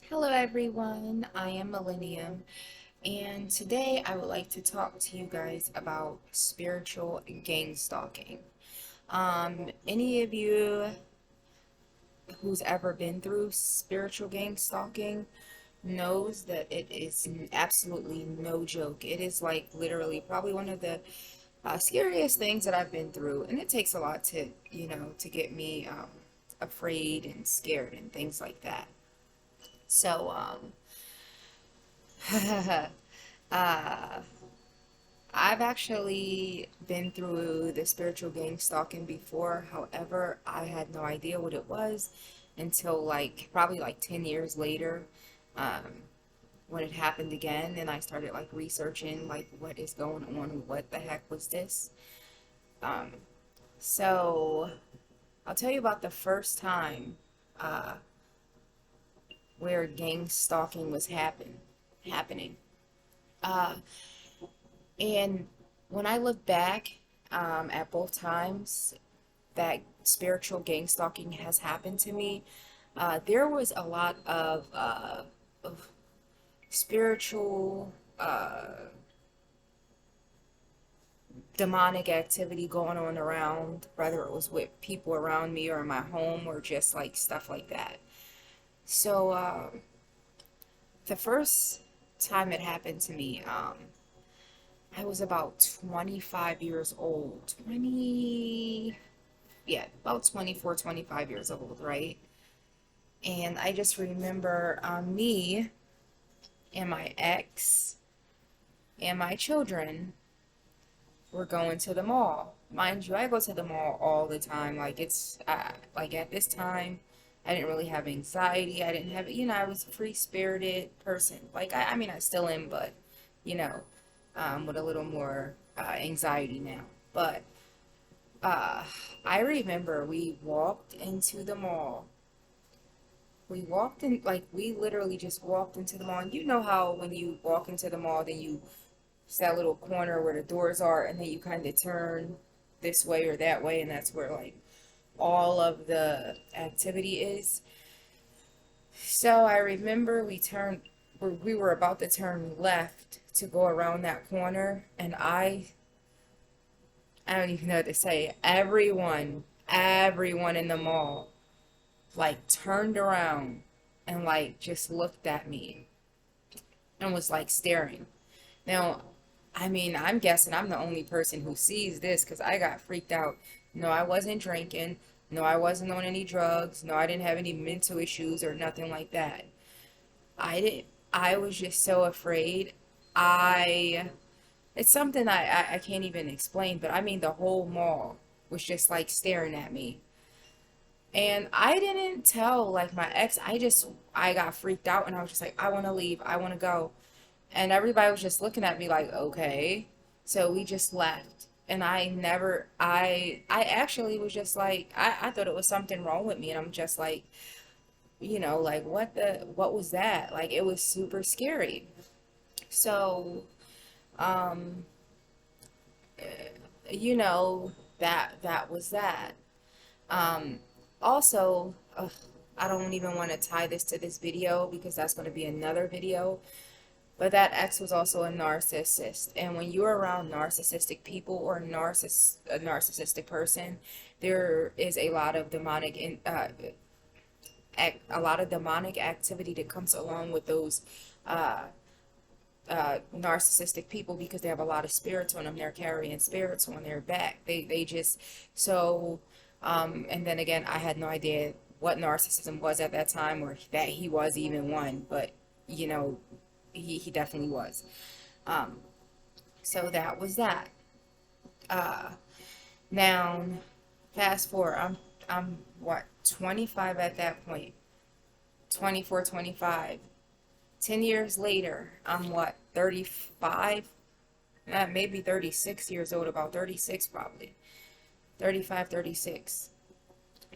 Hello everyone, I am Millennium, and today I would like to talk to you guys about spiritual gang stalking. Any of you who's ever been through spiritual gang stalking knows that it is absolutely no joke. It is like literally probably one of the scariest things that I've been through, and it takes a lot to, to get me afraid and scared and things like that. So, uh, I've actually been through the spiritual gang stalking before. However, I had no idea what it was until probably like 10 years later, um, when it happened again, and I started like researching like what is going on, what the heck was this? Um, so I'll tell you about the first time uh, where gang stalking was happening. Uh, And when I look back at both times that spiritual gang stalking has happened to me, there was a lot of spiritual demonic activity going on around, whether it was with people around me or in my home or just like stuff like that. So the first time it happened to me, I was about 25 years old. 20, yeah, about 24, 25 years old, right? And I just remember me and my ex and my children were going to the mall. Mind you, I go to the mall all the time. Like at this time, I didn't really have anxiety. I didn't have, I was a free-spirited person. I mean, I still am, but, you know, with a little more anxiety now. But uh, I remember we walked into the mall. We walked in, like, we literally just walked into the mall. And you know how when you walk into the mall, then it's that little corner where the doors are, and then you kind of turn this way or that way, and that's where, like, all of the activity is. So I remember we were about to turn left to go around that corner, and I don't even know what to say. Everyone in the mall, like, turned around and, like, just looked at me and was, like, staring. Now, I mean, I'm guessing I'm the only person who sees this because I got freaked out. No, I wasn't drinking. No, I wasn't on any drugs. No, I didn't have any mental issues or nothing like that. I didn't, I was just so afraid. I It's something I can't even explain, but I mean, the whole mall was just like staring at me. And I didn't tell like my ex, I got freaked out and I was just like, I want to leave, I want to go. And everybody was just looking at me like, okay. So we just left. And I actually was just like, I thought it was something wrong with me. And I'm just like, like what was that? Like it was super scary. So, um, you know, that was that. Um, also, I don't even want to tie this to this video because that's going to be another video. But that ex was also a narcissist, and when you're around narcissistic people or a narcissistic person, there is a lot of demonic activity that comes along with those uh, narcissistic people because they have a lot of spirits on them. They're carrying spirits on their back. They just so and then again, I had no idea what narcissism was at that time or that he was even one, but you know, he definitely was. Um, so that was that. Uh, Now, fast forward, I'm what 25 at that point, 24, 25. 10 years later, I'm what, 35? Maybe 36 years old, about 36 probably. 35, 36.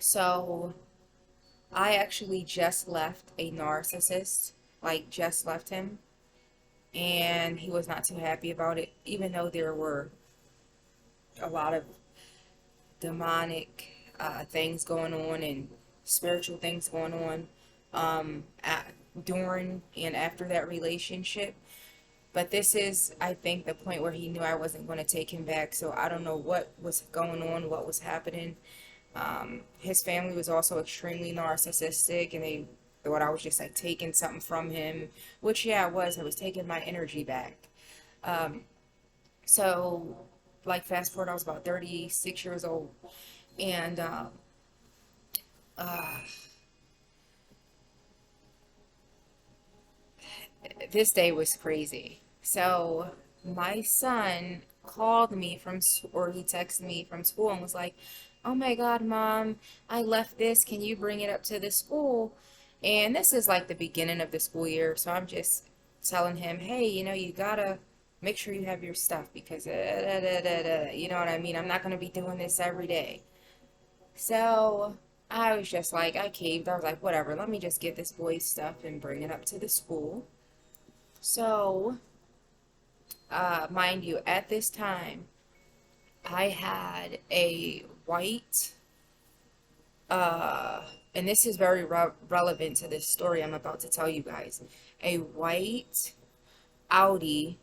So I actually just left a narcissist, like just left him, and he was not too happy about it, even though there were a lot of demonic things going on and spiritual things going on. during and after that relationship. But this is, I think, the point where he knew I wasn't going to take him back. So I don't know what was going on, what was happening. His family was also extremely narcissistic, and they thought I was just like taking something from him, which, yeah, I was. I was taking my energy back. Um, so, like, fast forward, I was about 36 years old, and uh, this day was crazy. So my son called me or he texted me from school and was like, "Oh my God, Mom, I left this. Can you bring it up to the school?" And this is like the beginning of the school year, so I'm just telling him, "Hey, you gotta make sure you have your stuff because you know what I mean. I'm not gonna be doing this every day." So I was just like, I caved. I was like, whatever. Let me just get this boy's stuff and bring it up to the school. So, mind you, at this time, I had a white, uh, and this is very relevant to this story I'm about to tell you guys, a white Audi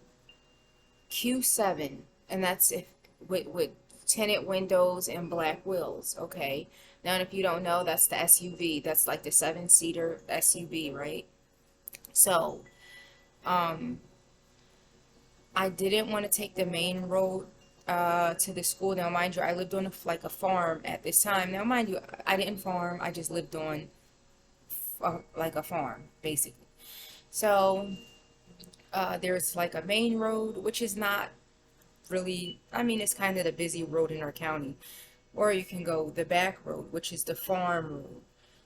Q7, and that's if with tinted windows and black wheels. Okay. Now, if you don't know, that's the SUV. That's like the seven-seater SUV, right? So, um, I didn't want to take the main road to the school. Now, mind you, I lived on like a farm at this time. Now, mind you, I didn't farm. I just lived on like a farm, basically. So there's like a main road, which is not really, I mean, it's kind of the busy road in our county. Or you can go the back road, which is the farm road.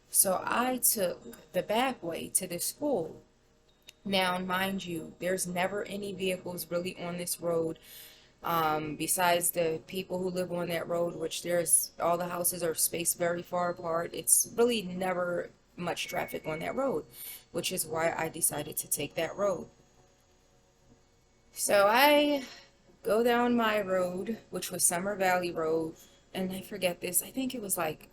So I took the back way to the school. Now, mind you, there's never any vehicles really on this road, besides the people who live on that road, which there's all the houses are spaced very far apart. It's really never much traffic on that road, which is why I decided to take that road. So I go down my road, which was Summer Valley Road, and I forget this. I think it was like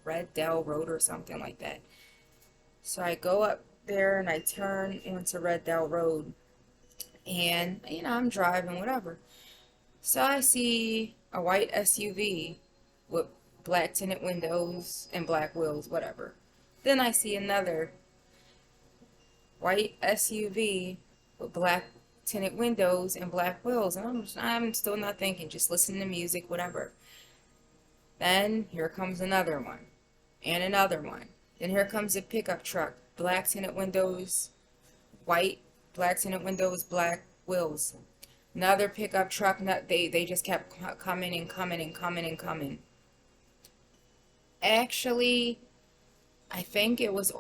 Red Dell Road or something like that. So I go up there and I turn onto Red Dell Road, and I'm driving, whatever. So I see a white SUV with black tinted windows and black wheels, whatever. Then I see another white SUV with black tinted windows and black wheels, and I'm still not thinking, just listening to music, whatever. Then here comes another one, and another one. Then here comes a pickup truck, black tinted windows, white, black tinted windows, black wheels. Another pickup truck, they just kept coming and coming and coming and coming. Actually, I think it was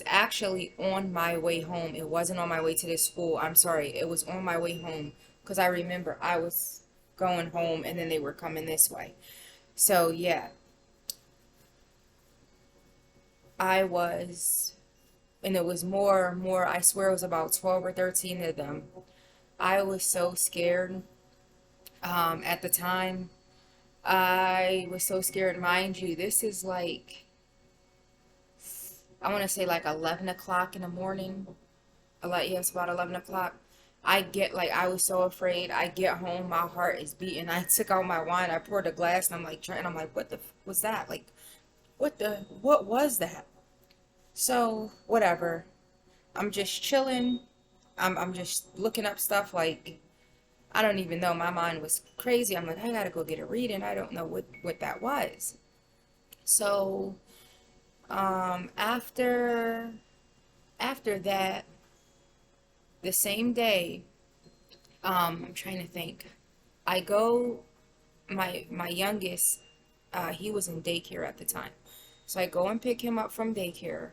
actually on my way home. It wasn't on my way to this school. I'm sorry. It was on my way home because I remember I was going home and then they were coming this way. So yeah, I was, and it was more, I swear it was about 12 or 13 of them. I was so scared. At the time, I was so scared. Mind you, this is like, I want to say like 11 o'clock in the morning. Yes, about 11 o'clock. I was so afraid. I get home, my heart is beating. I took out my wine, I poured a glass, and I'm like, what the was that? Like, what was that? So, whatever. I'm just chilling. I'm just looking up stuff like, I don't even know. My mind was crazy. I'm like, I gotta go get a reading. I don't know what that was. So, after that, the same day, I'm trying to think. I go, my youngest, he was in daycare at the time. So I go and pick him up from daycare.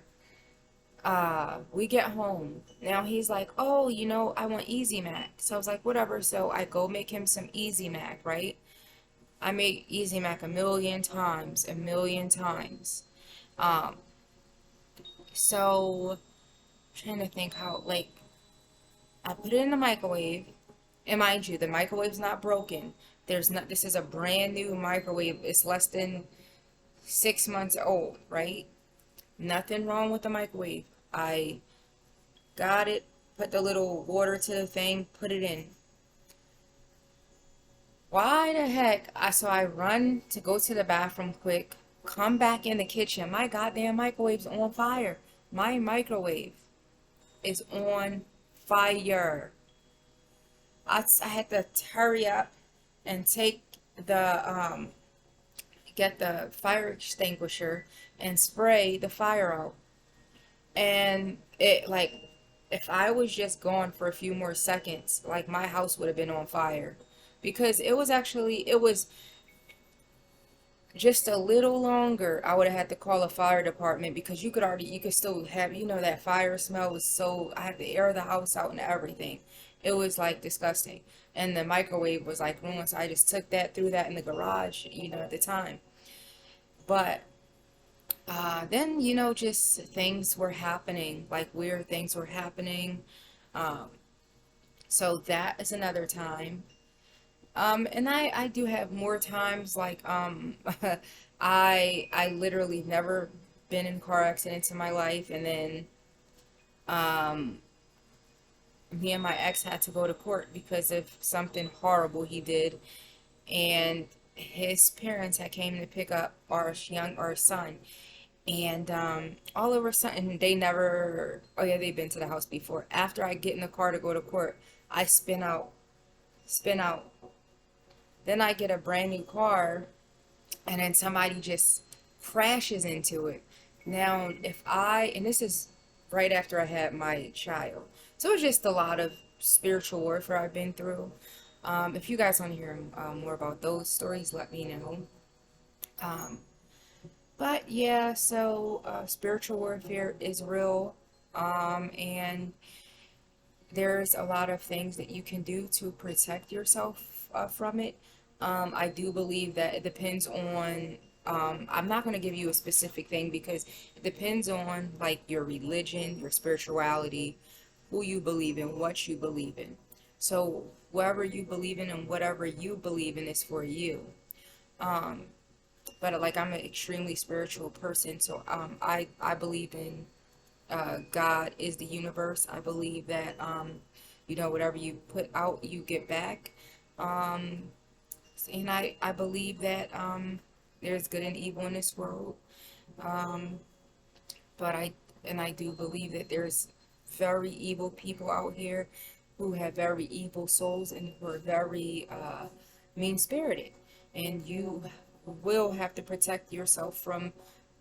We get home. Now he's like, oh, I want Easy Mac. So I was like, whatever. So I go make him some Easy Mac, right? I make Easy Mac a million times, a million times. Um, so I'm trying to think how, like, I put it in the microwave. And mind you, the microwave's not broken. This is a brand new microwave. It's less than 6 months old, right? Nothing wrong with the microwave. I got it, put the little water to the thing, put it in. Why the heck? So I run to go to the bathroom quick, come back in the kitchen. My goddamn microwave's on fire. My microwave is on fire. I had to hurry up and take get the fire extinguisher and spray the fire out. And it, like, if I was just gone for a few more seconds, like, my house would have been on fire. Because it was just a little longer, I would have had to call a fire department, because you could still have, that fire smell was so, I had to air the house out and everything. It was like disgusting. And the microwave was like ruined, so I just took that, threw that in the garage, at the time. But then, just things were happening, like weird things were happening. Um, so that is another time. And I do have more times, like, I literally never been in car accidents in my life, and then um, me and my ex had to go to court because of something horrible he did, and his parents had came to pick up our son, and all of a sudden they never, oh yeah, they've been to the house before. After I get in the car to go to court, I spin out. Then I get a brand new car, and then somebody just crashes into it. Now, and this is right after I had my child. So it's just a lot of spiritual warfare I've been through. If you guys want to hear more about those stories, let me know. Um, but yeah, so spiritual warfare is real. And there's a lot of things that you can do to protect yourself from it. I do believe that it depends on, I'm not going to give you a specific thing, because it depends on, like, your religion, your spirituality, who you believe in, what you believe in. So whatever you believe in and whatever you believe in is for you. Um, but like, I'm an extremely spiritual person, so I believe in God is the universe. I believe that whatever you put out, you get back. Um, and I believe that there's good and evil in this world. Um, but I do believe that there's very evil people out here who have very evil souls and who are very mean-spirited. And you will have to protect yourself from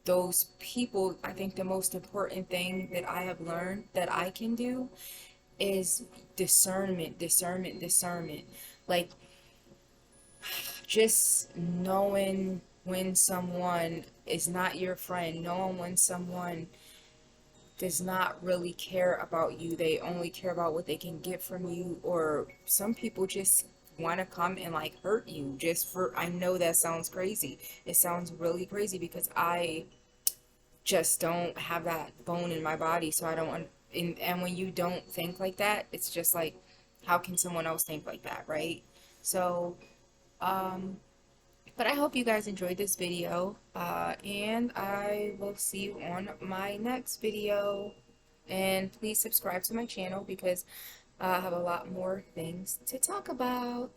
those people. I think the most important thing that I have learned that I can do is discernment, discernment, discernment. Like, just knowing when someone is not your friend, knowing when someone does not really care about you, they only care about what they can get from you, or some people just want to come and, like, hurt you just for, I know that sounds crazy. It sounds really crazy, because I just don't have that bone in my body, so I don't want, and when you don't think like that, it's just like, how can someone else think like that, right? So um but I hope you guys enjoyed this video, and I will see you on my next video. And please subscribe to my channel, because I have a lot more things to talk about.